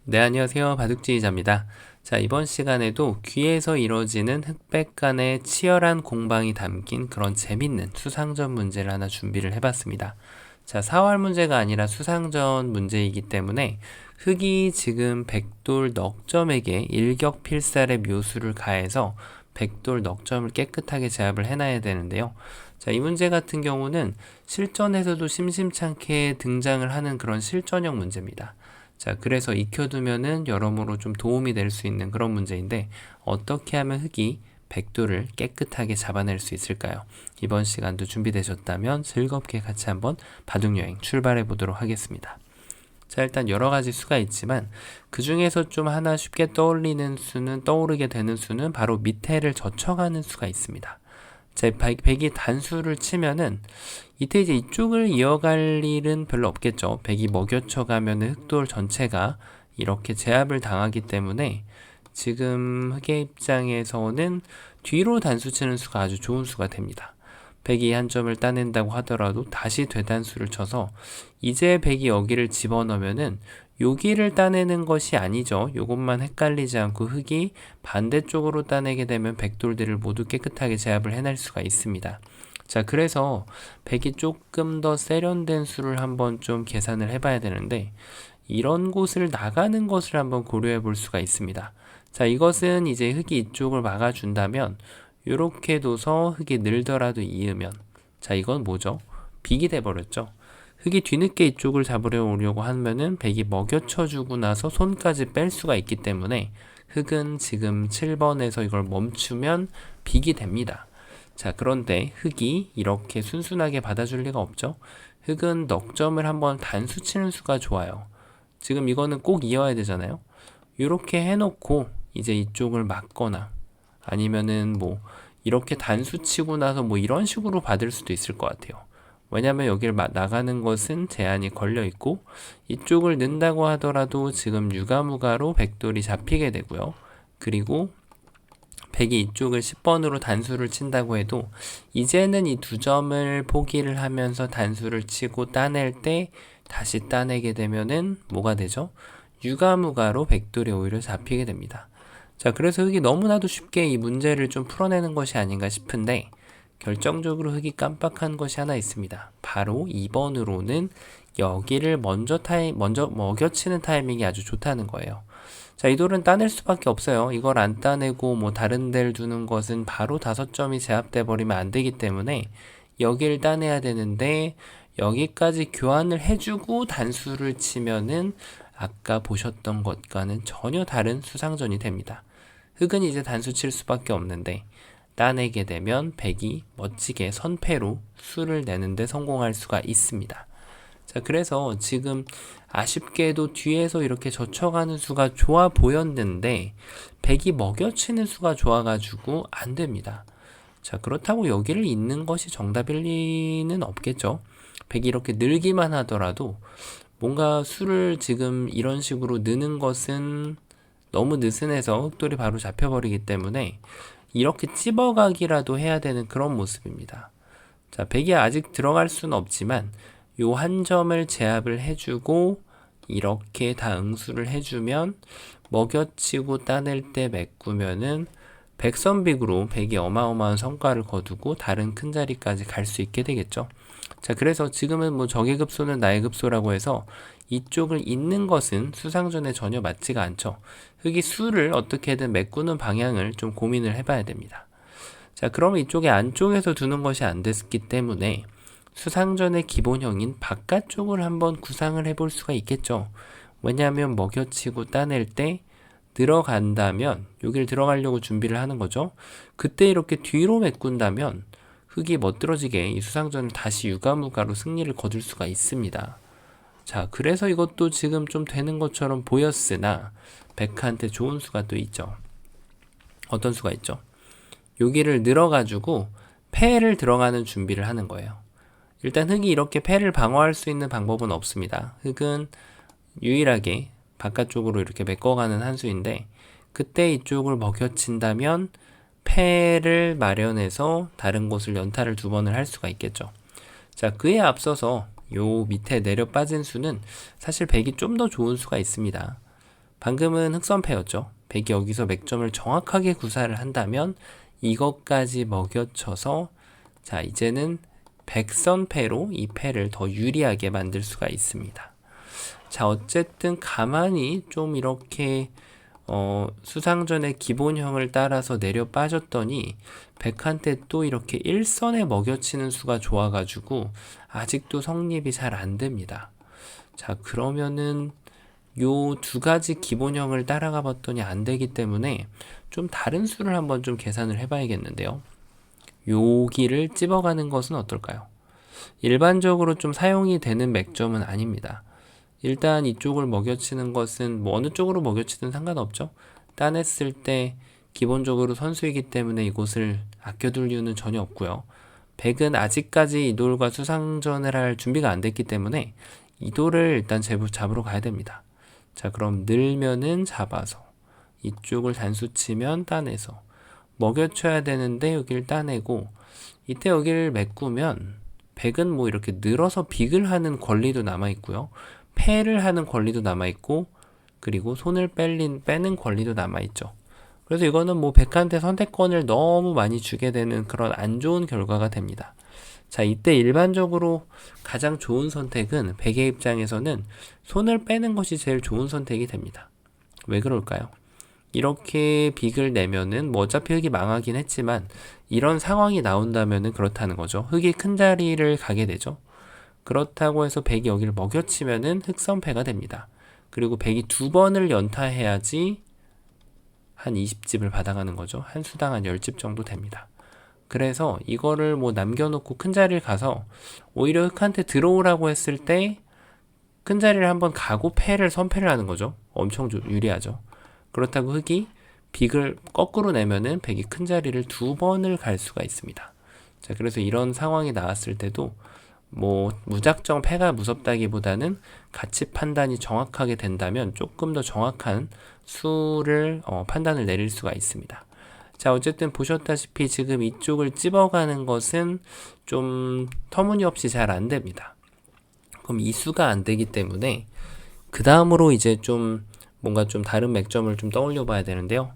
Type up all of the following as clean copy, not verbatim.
네, 안녕하세요. 바둑지휘자입니다. 자, 이번 시간에도 귀에서 이루어지는 흑백 간의 치열한 공방이 담긴 그런 재밌는 수상전 문제를 하나 준비를 해봤습니다. 자, 사활 문제가 아니라 수상전 문제이기 때문에 흑이 지금 백돌 넉점에게 일격필살의 묘수를 가해서 백돌 넉점을 깨끗하게 제압을 해놔야 되는데요. 자, 이 문제 같은 경우는 실전에서도 심심찮게 등장을 하는 그런 실전형 문제입니다. 자, 그래서 익혀두면은 여러모로 좀 도움이 될 수 있는 그런 문제인데 어떻게 하면 흑이 백도를 깨끗하게 잡아낼 수 있을까요? 이번 시간도 준비되셨다면 즐겁게 같이 한번 바둑여행 출발해 보도록 하겠습니다. 자, 일단 여러 가지 수가 있지만 그 중에서 좀 하나 쉽게 떠오르게 되는 수는 바로 밑에를 젖혀가는 수가 있습니다. 제 백이 단수를 치면은 이때 이제 이쪽을 이어갈 일은 별로 없겠죠. 백이 먹여쳐 가면은 흑돌 전체가 이렇게 제압을 당하기 때문에 지금 흑의 입장에서는 뒤로 단수 치는 수가 아주 좋은 수가 됩니다. 백이 한 점을 따낸다고 하더라도 다시 되단수를 쳐서 이제 백이 여기를 집어넣으면은 여기를 따내는 것이 아니죠. 요것만 헷갈리지 않고 흑이 반대쪽으로 따내게 되면 백돌들을 모두 깨끗하게 제압을 해낼 수가 있습니다. 자, 그래서 백이 조금 더 세련된 수를 한번 좀 계산을 해봐야 되는데 이런 곳을 나가는 것을 한번 고려해 볼 수가 있습니다. 자, 이것은 이제 흑이 이쪽을 막아준다면 이렇게 둬서 흑이 늘더라도 이으면, 자, 이건 뭐죠? 빅이 돼버렸죠. 흑이 뒤늦게 이쪽을 잡으려고 하면은 백이 먹여쳐주고 나서 손까지 뺄 수가 있기 때문에 흑은 지금 7번에서 이걸 멈추면 빅이 됩니다. 자, 그런데 흑이 이렇게 순순하게 받아줄 리가 없죠. 흑은 넉점을 한번 단수 치는 수가 좋아요. 지금 이거는 꼭 이어야 되잖아요. 이렇게 해놓고 이제 이쪽을 막거나 아니면은 뭐 이렇게 단수 치고 나서 뭐 이런 식으로 받을 수도 있을 것 같아요. 왜냐면 여기를 나가는 것은 제한이 걸려 있고 이쪽을 넣는다고 하더라도 지금 유가무가로 백돌이 잡히게 되고요. 그리고 백이 이쪽을 10번으로 단수를 친다고 해도 이제는 이 두 점을 포기를 하면서 단수를 치고 따낼 때 다시 따내게 되면은 뭐가 되죠? 유가무가로 백돌이 오히려 잡히게 됩니다. 자, 그래서 흑이 너무나도 쉽게 이 문제를 좀 풀어내는 것이 아닌가 싶은데 결정적으로 흑이 깜빡한 것이 하나 있습니다. 바로 2번으로는 여기를 먼저 먹여치는 타이밍이 아주 좋다는 거예요. 자, 이 돌은 따낼 수밖에 없어요. 이걸 안 따내고 뭐 다른 데를 두는 것은 바로 5점이 제압돼 버리면 안 되기 때문에 여기를 따내야 되는데 여기까지 교환을 해주고 단수를 치면은 아까 보셨던 것과는 전혀 다른 수상전이 됩니다. 흑은 이제 단수 칠 수밖에 없는데 따내게 되면 백이 멋지게 선패로 수를 내는데 성공할 수가 있습니다. 자, 그래서 지금 아쉽게도 뒤에서 이렇게 젖혀가는 수가 좋아 보였는데 백이 먹여치는 수가 좋아가지고 안 됩니다. 자, 그렇다고 여기를 잇는 것이 정답일 리는 없겠죠. 백이 이렇게 늘기만 하더라도 뭔가 수를 지금 이런 식으로 느는 것은 너무 느슨해서 흑돌이 바로 잡혀버리기 때문에 이렇게 찝어가기라도 해야 되는 그런 모습입니다. 자, 백이 아직 들어갈 수는 없지만 요 한 점을 제압을 해주고 이렇게 다 응수를 해주면 먹여치고 따낼 때 메꾸면은 백선빅으로 백이 어마어마한 성과를 거두고 다른 큰 자리까지 갈 수 있게 되겠죠. 자, 그래서 지금은 뭐 적의 급소는 나의 급소라고 해서 이쪽을 잇는 것은 수상전에 전혀 맞지가 않죠. 흑이 수를 어떻게든 메꾸는 방향을 좀 고민을 해봐야 됩니다. 자, 그러면 이쪽에 안쪽에서 두는 것이 안 됐기 때문에 수상전의 기본형인 바깥쪽을 한번 구상을 해볼 수가 있겠죠. 왜냐하면 먹여치고 따낼 때 들어간다면 여기를 들어가려고 준비를 하는 거죠. 그때 이렇게 뒤로 메꾼다면 흑이 멋들어지게 이 수상전을 다시 유가무가로 승리를 거둘 수가 있습니다. 자, 그래서 이것도 지금 좀 되는 것처럼 보였으나 백한테 좋은 수가 또 있죠. 어떤 수가 있죠? 여기를 늘어가지고 패를 들어가는 준비를 하는 거예요. 일단 흑이 이렇게 패를 방어할 수 있는 방법은 없습니다. 흑은 유일하게 바깥쪽으로 이렇게 메꿔가는 한 수인데 그때 이쪽을 먹여친다면 패를 마련해서 다른 곳을 연타를 2번을 할 수가 있겠죠. 자, 그에 앞서서 요 밑에 내려 빠진 수는 사실 백이 좀 더 좋은 수가 있습니다. 방금은 흑선패였죠. 백이 여기서 맥점을 정확하게 구사를 한다면 이것까지 먹여쳐서 자 이제는 백선패로 이 패를 더 유리하게 만들 수가 있습니다. 자 어쨌든 가만히 좀 이렇게 수상전의 기본형을 따라서 내려 빠졌더니 백한테 또 이렇게 일선에 먹여치는 수가 좋아가지고 아직도 성립이 잘 안 됩니다. 자 그러면은 요 두 가지 기본형을 따라가 봤더니 안 되기 때문에 좀 다른 수를 한번 좀 계산을 해봐야겠는데요. 여기를 찝어가는 것은 어떨까요? 일반적으로 좀 사용이 되는 맥점은 아닙니다. 일단 이쪽을 먹여치는 것은 뭐 어느 쪽으로 먹여치든 상관없죠. 따냈을 때 기본적으로 선수이기 때문에 이곳을 아껴둘 이유는 전혀 없고요. 백은 아직까지 이돌과 수상전을 할 준비가 안 됐기 때문에 이돌을 일단 잡으러 가야 됩니다. 자 그럼 늘면은 잡아서 이쪽을 단수 치면 따내서 먹여쳐야 되는데 여기를 따내고 이때 여기를 메꾸면 백은 뭐 이렇게 늘어서 빅을 하는 권리도 남아있고요. 패를 하는 권리도 남아있고 그리고 손을 빼는 권리도 남아있죠. 그래서 이거는 뭐 백한테 선택권을 너무 많이 주게 되는 그런 안 좋은 결과가 됩니다. 자 이때 일반적으로 가장 좋은 선택은 백의 입장에서는 손을 빼는 것이 제일 좋은 선택이 됩니다. 왜 그럴까요? 이렇게 빅을 내면은 뭐 어차피 흑이 망하긴 했지만 이런 상황이 나온다면은 그렇다는 거죠. 흑이 큰 자리를 가게 되죠. 그렇다고 해서 백이 여기를 먹여치면은 흑선패가 됩니다. 그리고 백이 두 번을 연타해야지 한 20집을 받아가는 거죠. 한 수당 한 10집 정도 됩니다. 그래서 이거를 뭐 남겨놓고 큰 자리를 가서 오히려 흑한테 들어오라고 했을 때 큰 자리를 한번 가고 선패를 하는 거죠. 엄청 유리하죠. 그렇다고 흑이 빅을 거꾸로 내면은 백이 큰 자리를 두 번을 갈 수가 있습니다. 자, 그래서 이런 상황이 나왔을 때도 뭐 무작정 패가 무섭다기보다는 가치 판단이 정확하게 된다면 조금 더 정확한 수를 판단을 내릴 수가 있습니다. 자 어쨌든 보셨다시피 지금 이쪽을 찝어가는 것은 좀 터무니없이 잘 안됩니다. 그럼 이 수가 안되기 때문에 그 다음으로 이제 좀 뭔가 좀 다른 맥점을 좀 떠올려 봐야 되는데요.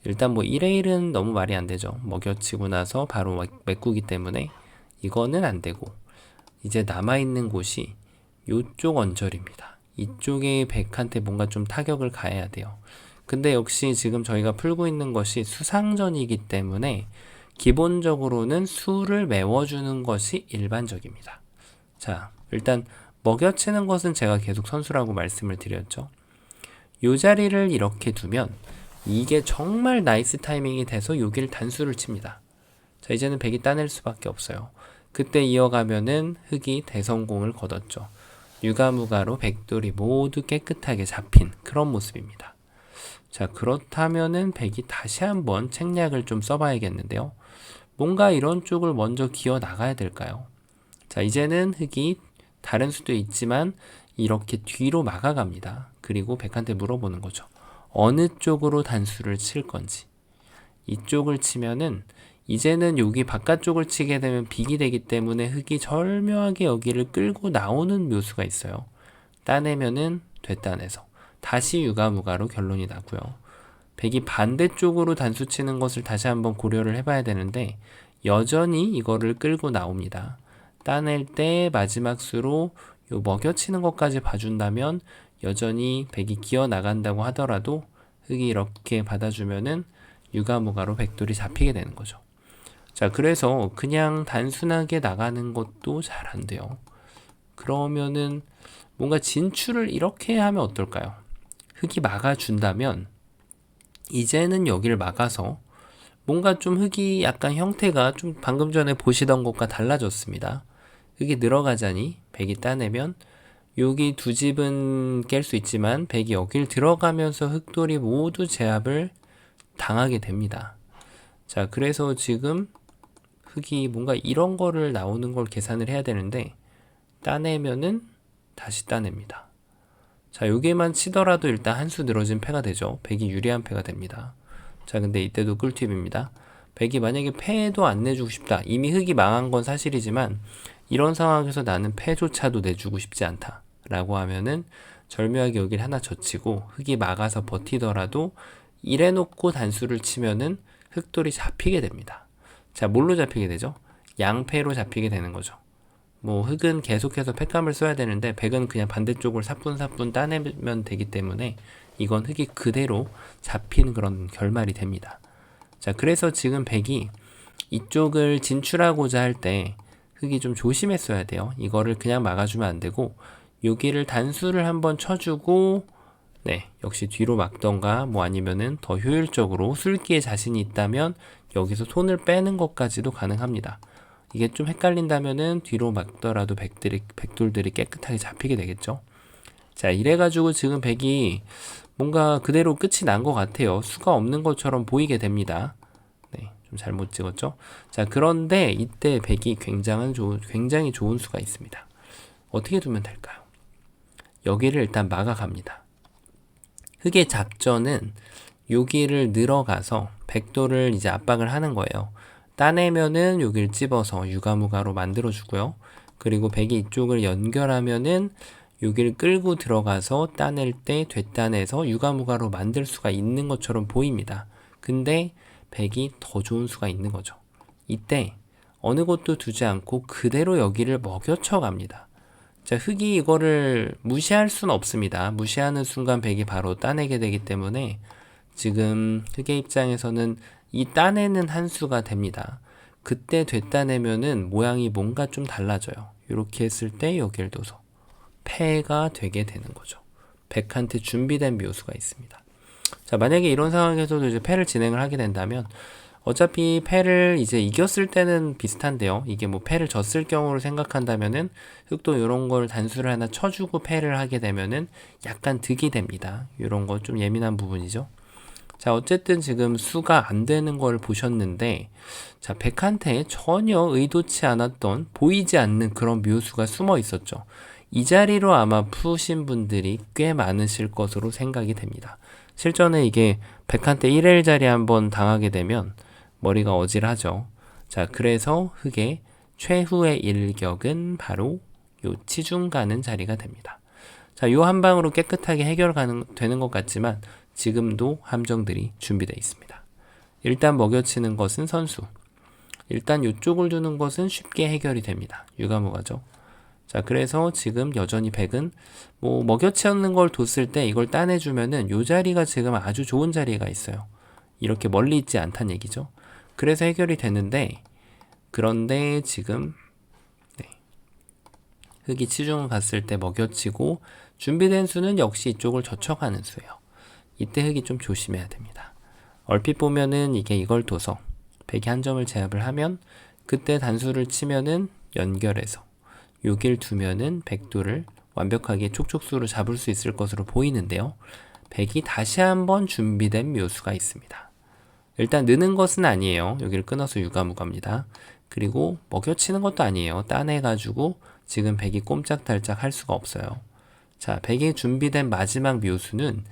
일단 뭐 1의 1은 너무 말이 안되죠. 먹여치고 나서 바로 메꾸기 때문에 이거는 안되고 이제 남아있는 곳이 이쪽 언저리입니다. 이쪽에 백한테 뭔가 좀 타격을 가해야 돼요. 근데 역시 지금 저희가 풀고 있는 것이 수상전이기 때문에 기본적으로는 수를 메워주는 것이 일반적입니다. 자, 일단 먹여치는 것은 제가 계속 선수라고 말씀을 드렸죠. 이 자리를 이렇게 두면 이게 정말 나이스 타이밍이 돼서 여기를 단수를 칩니다. 자, 이제는 백이 따낼 수밖에 없어요. 그때 이어가면은 흑이 대성공을 거뒀죠. 유가무가로 백돌이 모두 깨끗하게 잡힌 그런 모습입니다. 자 그렇다면은 백이 다시 한번 책략을 좀 써봐야겠는데요. 뭔가 이런 쪽을 먼저 기어 나가야 될까요? 자 이제는 흑이 다른 수도 있지만 이렇게 뒤로 막아갑니다. 그리고 백한테 물어보는 거죠. 어느 쪽으로 단수를 칠 건지. 이쪽을 치면은 이제는 여기 바깥쪽을 치게 되면 빅이 되기 때문에 흑이 절묘하게 여기를 끌고 나오는 묘수가 있어요. 따내면은 되따내서 다시 유가무가로 결론이 나고요. 백이 반대쪽으로 단수 치는 것을 다시 한번 고려를 해봐야 되는데 여전히 이거를 끌고 나옵니다. 따낼 때 마지막 수로 요 먹여치는 것까지 봐준다면 여전히 백이 기어 나간다고 하더라도 흑이 이렇게 받아주면은 유가무가로 백돌이 잡히게 되는 거죠. 자 그래서 그냥 단순하게 나가는 것도 잘 안 돼요. 그러면은 뭔가 진출을 이렇게 하면 어떨까요? 흑이 막아준다면 이제는 여기를 막아서 뭔가 좀 흑이 약간 형태가 좀 방금 전에 보시던 것과 달라졌습니다. 흑이 늘어가자니 백이 따내면 여기 두 집은 깰 수 있지만 백이 여길 들어가면서 흑돌이 모두 제압을 당하게 됩니다. 자 그래서 지금 흑이 뭔가 이런 거를 나오는 걸 계산을 해야 되는데 따내면은 다시 따냅니다. 자 여기에만 치더라도 일단 한 수 늘어진 패가 되죠. 백이 유리한 패가 됩니다. 자 근데 이때도 꿀팁입니다. 백이 만약에 패도 안 내주고 싶다. 이미 흑이 망한 건 사실이지만 이런 상황에서 나는 패조차도 내주고 싶지 않다 라고 하면은 절묘하게 여기를 하나 젖히고 흙이 막아서 버티더라도 이래놓고 단수를 치면은 흙돌이 잡히게 됩니다. 자, 뭘로 잡히게 되죠? 양패로 잡히게 되는 거죠. 뭐 흙은 계속해서 팩감을 써야 되는데 백은 그냥 반대쪽을 사뿐사뿐 따내면 되기 때문에 이건 흙이 그대로 잡히는 그런 결말이 됩니다. 자, 그래서 지금 백이 이쪽을 진출하고자 할 때 흙이 좀 조심했어야 돼요. 이거를 그냥 막아주면 안 되고 여기를 단수를 한번 쳐주고 네, 역시 뒤로 막던가 뭐 아니면은 더 효율적으로 술기에 자신이 있다면 여기서 손을 빼는 것까지도 가능합니다. 이게 좀 헷갈린다면은 뒤로 막더라도 백돌들이 깨끗하게 잡히게 되겠죠. 자, 이래가지고 지금 백이 뭔가 그대로 끝이 난 것 같아요. 수가 없는 것처럼 보이게 됩니다. 네, 좀 잘못 찍었죠. 자, 그런데 이때 백이 굉장히 좋은 수가 있습니다. 어떻게 두면 될까요? 여기를 일단 막아갑니다. 흙의 잡전은 여기를 늘어가서 백돌을 이제 압박을 하는 거예요. 따내면은 여기를 찝어서 유가무가로 만들어주고요. 그리고 백이 이쪽을 연결하면은 여기를 끌고 들어가서 따낼 때 되따내서 유가무가로 만들 수가 있는 것처럼 보입니다. 근데 백이 더 좋은 수가 있는 거죠. 이때 어느 곳도 두지 않고 그대로 여기를 먹여쳐 갑니다. 자, 흙이 이거를 무시할 수는 없습니다. 무시하는 순간 백이 바로 따내게 되기 때문에 지금 흙의 입장에서는 이 따내는 한 수가 됩니다. 그때 되따내면은 모양이 뭔가 좀 달라져요. 이렇게 했을 때 여기를 둬서 패가 되게 되는 거죠. 백한테 준비된 묘수가 있습니다. 자, 만약에 이런 상황에서도 이제 패를 진행을 하게 된다면 어차피 패를 이제 이겼을 때는 비슷한데요. 이게 뭐 패를 졌을 경우를 생각한다면은 흙도 이런 걸 단수를 하나 쳐주고 패를 하게 되면은 약간 득이 됩니다. 이런 거 좀 예민한 부분이죠. 자, 어쨌든 지금 수가 안 되는 걸 보셨는데, 자, 백한테 전혀 의도치 않았던, 보이지 않는 그런 묘수가 숨어 있었죠. 이 자리로 아마 푸신 분들이 꽤 많으실 것으로 생각이 됩니다. 실전에 이게 백한테 1엘 자리 한번 당하게 되면 머리가 어질하죠. 자, 그래서 흙의 최후의 일격은 바로 요 치중 가는 자리가 됩니다. 자, 요 한 방으로 깨끗하게 되는 것 같지만 지금도 함정들이 준비되어 있습니다. 일단 먹여치는 것은 선수. 일단 이쪽을 두는 것은 쉽게 해결이 됩니다. 유가무가죠. 자, 그래서 지금 여전히 백은 뭐 먹여치는 걸 뒀을 때 이걸 따내주면은 요 자리가 지금 아주 좋은 자리가 있어요. 이렇게 멀리 있지 않다는 얘기죠. 그래서 해결이 되는데, 그런데 지금 네, 흙이 치중을 갔을 때 먹여치고 준비된 수는 역시 이쪽을 젖혀가는 수예요. 이때 흙이 좀 조심해야 됩니다. 얼핏 보면은 이게 이걸 둬서 백이 한 점을 제압을 하면 그때 단수를 치면은 연결해서 여길 두면은 백도를 완벽하게 촉촉수로 잡을 수 있을 것으로 보이는데요. 백이 다시 한번 준비된 묘수가 있습니다. 일단 느는 것은 아니에요. 여기를 끊어서 유가무가입니다. 그리고 먹여치는 것도 아니에요. 따내가지고 지금 백이 꼼짝달짝 할 수가 없어요. 자, 백이 준비된 마지막 묘수는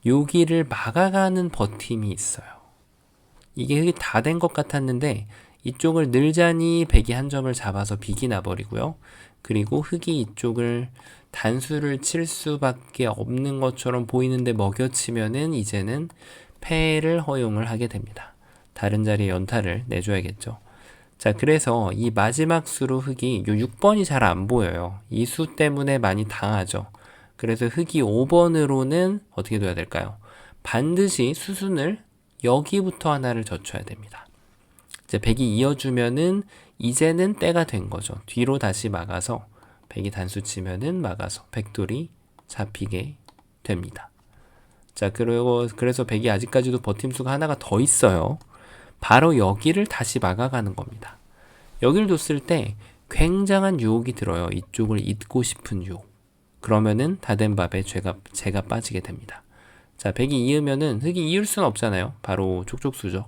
여기를 막아가는 버팀이 있어요. 이게 흙이 다 된 것 같았는데 이쪽을 늘자니 백이 한 점을 잡아서 빅이 나버리고요. 그리고 흙이 이쪽을 단수를 칠 수밖에 없는 것처럼 보이는데 먹여치면은 이제는 패를 허용을 하게 됩니다. 다른 자리에 연타를 내줘야겠죠. 자, 그래서 이 마지막 수로 흙이 요 6번이 잘 안 보여요. 이 수 때문에 많이 당하죠. 그래서 흙이 5번으로는 어떻게 둬야 될까요? 반드시 수순을 여기부터 하나를 젖혀야 됩니다. 이제 백이 이어주면은 이제는 때가 된 거죠. 뒤로 다시 막아서 백이 단수 치면은 막아서 백돌이 잡히게 됩니다. 자, 그래서 백이 아직까지도 버팀수가 하나가 더 있어요. 바로 여기를 다시 막아가는 겁니다. 여기를 뒀을 때 굉장한 유혹이 들어요. 이쪽을 잇고 싶은 유혹. 그러면은 다 된 밥에 재가 빠지게 됩니다. 자, 백이 이으면은 흙이 이을 수는 없잖아요. 바로 촉촉수죠.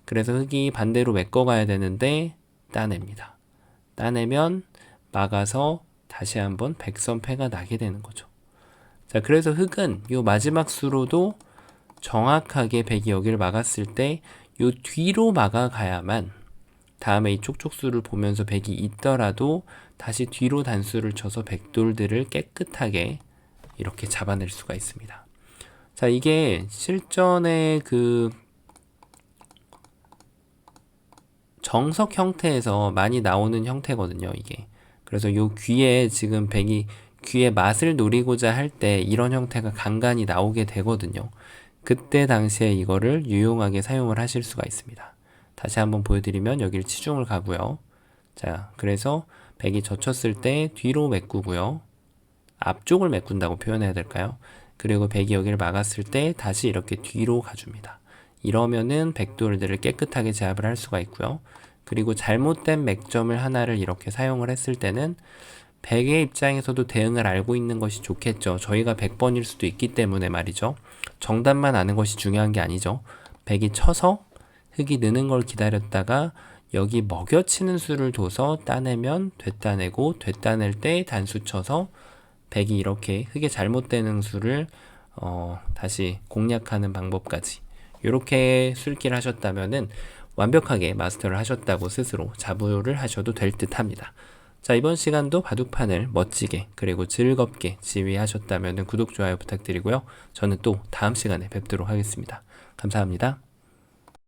그래서 흙이 반대로 메꿔가야 되는데 따냅니다. 따내면 막아서 다시 한번 백선패가 나게 되는 거죠. 자, 그래서 흙은 요 마지막 수로도 정확하게 백이 여기를 막았을 때 요 뒤로 막아가야만 다음에 이 촉촉수를 보면서 백이 있더라도 다시 뒤로 단수를 쳐서 백돌들을 깨끗하게 이렇게 잡아낼 수가 있습니다. 자, 이게 실전의 그 정석 형태에서 많이 나오는 형태거든요, 이게. 그래서 요 귀에 지금 백이 귀의 맛을 노리고자 할 때 이런 형태가 간간히 나오게 되거든요. 그때 당시에 이거를 유용하게 사용을 하실 수가 있습니다. 다시 한번 보여드리면 여기를 치중을 가고요. 자, 그래서 백이 젖혔을 때 뒤로 메꾸고요. 앞쪽을 메꾼다고 표현해야 될까요? 그리고 백이 여기를 막았을 때 다시 이렇게 뒤로 가줍니다. 이러면은 백돌들을 깨끗하게 제압을 할 수가 있고요. 그리고 잘못된 맥점을 하나를 이렇게 사용을 했을 때는 백의 입장에서도 대응을 알고 있는 것이 좋겠죠. 저희가 100번일 수도 있기 때문에 말이죠. 정답만 아는 것이 중요한 게 아니죠. 백이 쳐서 흙이 느는 걸 기다렸다가 여기 먹여치는 수를 둬서 따내면 되따내고 되따낼 때 단수 쳐서 백이 이렇게 흙에 잘못되는 수를 다시 공략하는 방법까지 이렇게 술기를 하셨다면은 완벽하게 마스터를 하셨다고 스스로 자부를 하셔도 될 듯 합니다. 자, 이번 시간도 바둑판을 멋지게 그리고 즐겁게 지휘하셨다면 구독, 좋아요 부탁드리고요. 저는 또 다음 시간에 뵙도록 하겠습니다. 감사합니다.